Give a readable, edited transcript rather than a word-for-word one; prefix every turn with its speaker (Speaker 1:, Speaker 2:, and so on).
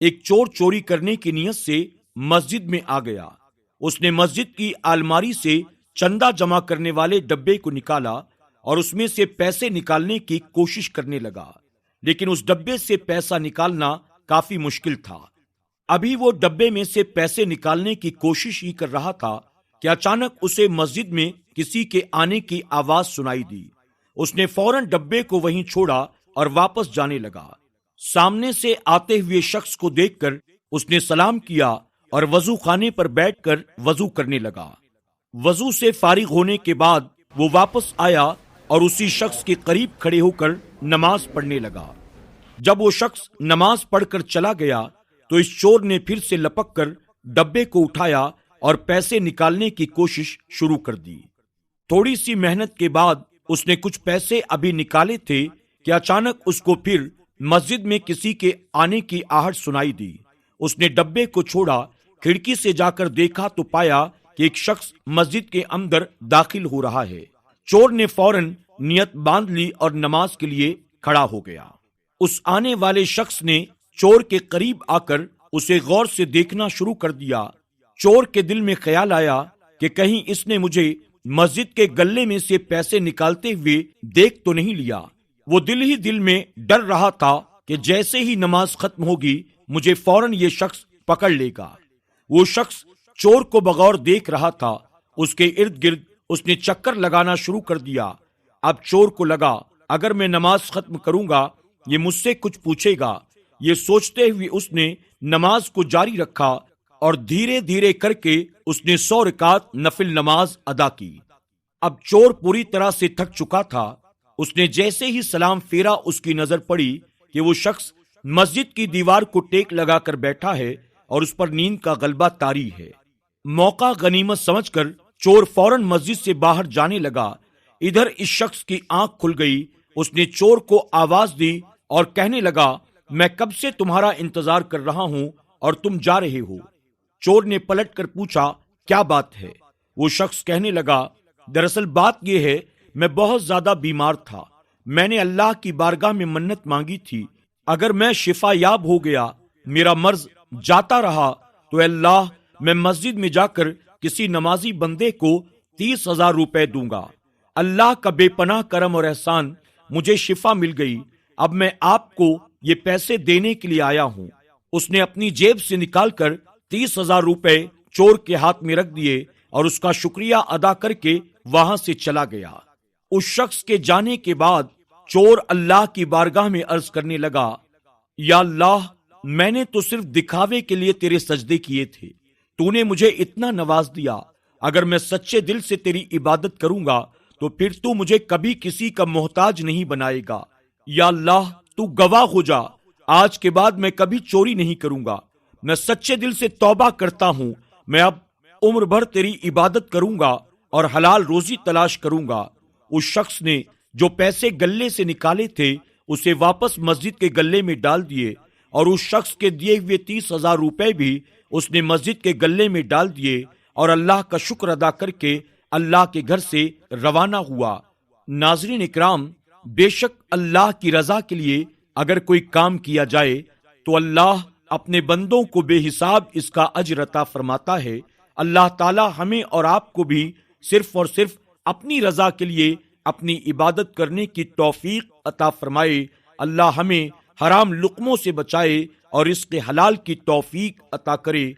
Speaker 1: ایک چور چوری کرنے کی نیت سے مسجد میں آ گیا۔ اس نے مسجد کی الماری سے چندہ جمع کرنے والے ڈبے کو نکالا اور اس میں سے پیسے نکالنے کی کوشش کرنے لگا، لیکن اس ڈبے سے پیسہ نکالنا کافی مشکل تھا۔ ابھی وہ ڈبے میں سے پیسے نکالنے کی کوشش ہی کر رہا تھا کہ اچانک اسے مسجد میں کسی کے آنے کی آواز سنائی دی۔ اس نے فوراً ڈبے کو وہیں چھوڑا اور واپس جانے لگا۔ سامنے سے آتے ہوئے شخص کو دیکھ کر اس نے سلام کیا اور وضو خانے پر بیٹھ کر وضو کرنے لگا۔ وضو سے فارغ ہونے کے بعد وہ واپس آیا اور اسی شخص کے قریب کھڑے ہو کر نماز پڑھنے لگا۔ جب وہ شخص نماز پڑھ کر چلا گیا تو اس چور نے پھر سے لپک کر ڈبے کو اٹھایا اور پیسے نکالنے کی کوشش شروع کر دی۔ تھوڑی سی محنت کے بعد اس نے کچھ پیسے ابھی نکالے تھے کہ اچانک اس کو پھر مسجد میں کسی کے آنے کی آہٹ سنائی دی۔ اس نے ڈبے کو چھوڑا، کھڑکی سے جا کر دیکھا تو پایا کہ ایک شخص مسجد کے اندر داخل ہو رہا ہے۔ چور نے فوراً نیت باندھ لی اور نماز کے لیے کھڑا ہو گیا۔ اس آنے والے شخص نے چور کے قریب آ کر اسے غور سے دیکھنا شروع کر دیا۔ چور کے دل میں خیال آیا کہ کہیں اس نے مجھے مسجد کے گلے میں سے پیسے نکالتے ہوئے دیکھ تو نہیں لیا۔ وہ دل ہی دل میں ڈر رہا تھا کہ جیسے ہی نماز ختم ہوگی مجھے فوراً یہ شخص پکڑ لے گا۔ وہ شخص چور کو بغور دیکھ رہا تھا۔ اس کے ارد گرد اس نے چکر لگانا شروع کر دیا۔ اب چور کو لگا اگر میں نماز ختم کروں گا یہ مجھ سے کچھ پوچھے گا۔ یہ سوچتے ہوئے اس نے نماز کو جاری رکھا اور دھیرے دھیرے کر کے اس نے 100 رکعت نفل نماز ادا کی۔ اب چور پوری طرح سے تھک چکا تھا۔ اس نے جیسے ہی سلام پھیرا اس کی نظر پڑی کہ وہ شخص مسجد کی دیوار کو ٹیک لگا کر بیٹھا ہے اور اس پر نیند کا غلبہ طاری ہے۔ موقع غنیمت سمجھ کر چور فوراً مسجد سے باہر جانے لگا۔ ادھر اس شخص کی آنکھ کھل گئی۔ اس نے چور کو آواز دی اور کہنے لگا میں کب سے تمہارا انتظار کر رہا ہوں اور تم جا رہے ہو۔ چور نے پلٹ کر پوچھا کیا بات ہے؟ وہ شخص کہنے لگا دراصل بات یہ ہے میں بہت زیادہ بیمار تھا۔ میں نے اللہ کی بارگاہ میں منت مانگی تھی اگر میں شفا یاب ہو گیا، میرا مرض جاتا رہا تو اللہ میں مسجد میں جا کر کسی نمازی بندے کو 30,000 روپے دوں گا۔ اللہ کا بے پناہ کرم اور احسان، مجھے شفا مل گئی۔ اب میں آپ کو یہ پیسے دینے کے لیے آیا ہوں۔ اس نے اپنی جیب سے نکال کر 30,000 روپے چور کے ہاتھ میں رکھ دیے اور اس کا شکریہ ادا کر کے وہاں سے چلا گیا۔ اس شخص کے جانے کے بعد چور اللہ کی بارگاہ میں عرض کرنے لگا یا اللہ، میں نے تو صرف دکھاوے کے لیے تیرے سجدے کیے تھے، تو نے مجھے اتنا نواز دیا۔ اگر میں سچے دل سے تیری عبادت کروں گا تو پھر تو مجھے کبھی کسی کا محتاج نہیں بنائے گا۔ یا اللہ تو گواہ ہو جا، آج کے بعد میں کبھی چوری نہیں کروں گا۔ میں سچے دل سے توبہ کرتا ہوں، میں اب عمر بھر تیری عبادت کروں گا اور حلال روزی تلاش کروں گا۔ اس شخص نے جو پیسے گلے سے نکالے تھے اسے واپس مسجد کے گلے میں ڈال دیے اور اس شخص کے دیے ہوئے 30,000 روپے بھی اس نے مسجد کے گلے میں ڈال دیے اور اللہ کا شکر ادا کر کے اللہ کے گھر سے روانہ ہوا۔ ناظرین اکرام، بے شک اللہ کی رضا کے لیے اگر کوئی کام کیا جائے تو اللہ اپنے بندوں کو بے حساب اس کا اجر عطا فرماتا ہے۔ اللہ تعالی ہمیں اور آپ کو بھی صرف اور صرف اپنی رضا کے لیے اپنی عبادت کرنے کی توفیق عطا فرمائے۔ اللہ ہمیں حرام لقموں سے بچائے اور رزق حلال کی توفیق عطا کرے۔